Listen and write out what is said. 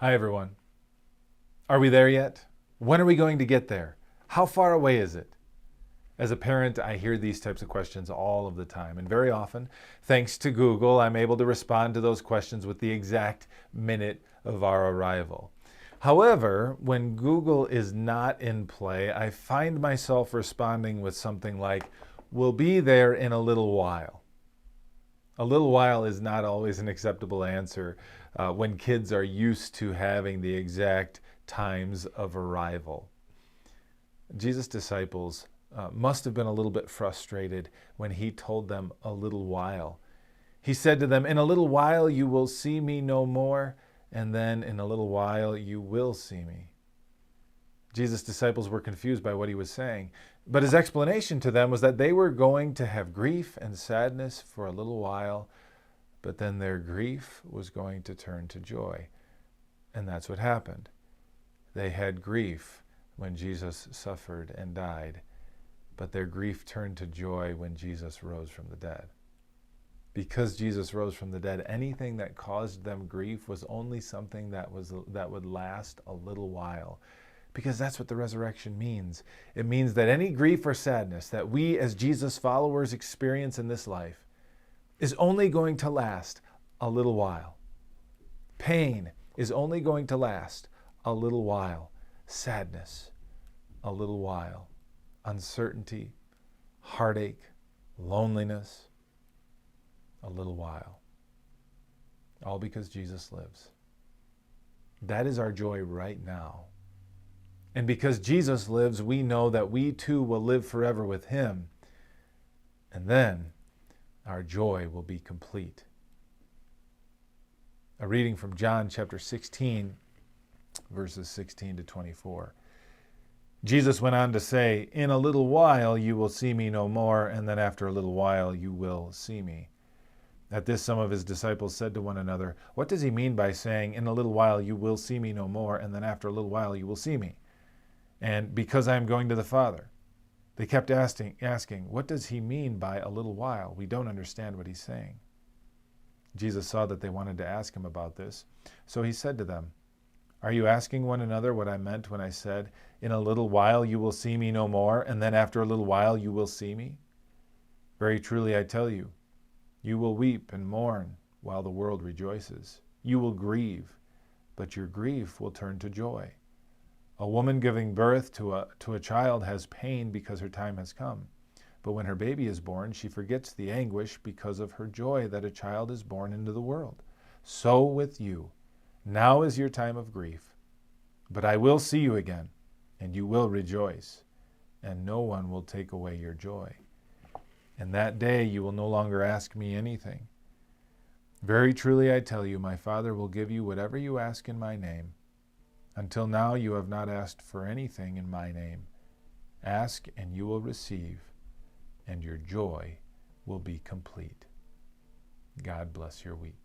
Hi, everyone. Are we there yet? When are we going to get there? How far away is it? As a parent, I hear these types of questions all of the time. And very often, thanks to Google, I'm able to respond to those questions with the exact minute of our arrival. However, when Google is not in play, I find myself responding with something like, "We'll be there in a little while." A little while is not always an acceptable answer when kids are used to having the exact times of arrival. Jesus' disciples must have been a little bit frustrated when he told them a little while. He said to them, "In a little while you will see me no more, and then in a little while you will see me." Jesus' disciples were confused by what he was saying, but his explanation to them was that they were going to have grief and sadness for a little while, but then their grief was going to turn to joy. And that's what happened. They had grief when Jesus suffered and died, but their grief turned to joy when Jesus rose from the dead. Because Jesus rose from the dead, anything that caused them grief was only something that would last a little while. Because that's what the resurrection means. It means that any grief or sadness that we as Jesus followers experience in this life is only going to last a little while. Pain is only going to last a little while. Sadness, a little while. Uncertainty, heartache, loneliness, a little while. All because Jesus lives. That is our joy right now. And because Jesus lives, we know that we too will live forever with him. And then our joy will be complete. A reading from John chapter 16, verses 16 to 24. Jesus went on to say, "In a little while you will see me no more, and then after a little while you will see me." At this, some of his disciples said to one another, "What does he mean by saying, 'In a little while you will see me no more, and then after a little while you will see me'? And because I am going to the Father." They kept asking, "What does he mean by a little while? We don't understand what he's saying." Jesus saw that they wanted to ask him about this, so he said to them, "Are you asking one another what I meant when I said, 'In a little while you will see me no more, and then after a little while you will see me'? Very truly I tell you, you will weep and mourn while the world rejoices. You will grieve, but your grief will turn to joy. A woman giving birth to a child has pain because her time has come. But when her baby is born, she forgets the anguish because of her joy that a child is born into the world. So with you, now is your time of grief. But I will see you again, and you will rejoice, and no one will take away your joy. And that day you will no longer ask me anything. Very truly I tell you, my Father will give you whatever you ask in my name. Until now you have not asked for anything in my name. Ask and you will receive, and your joy will be complete." God bless your week.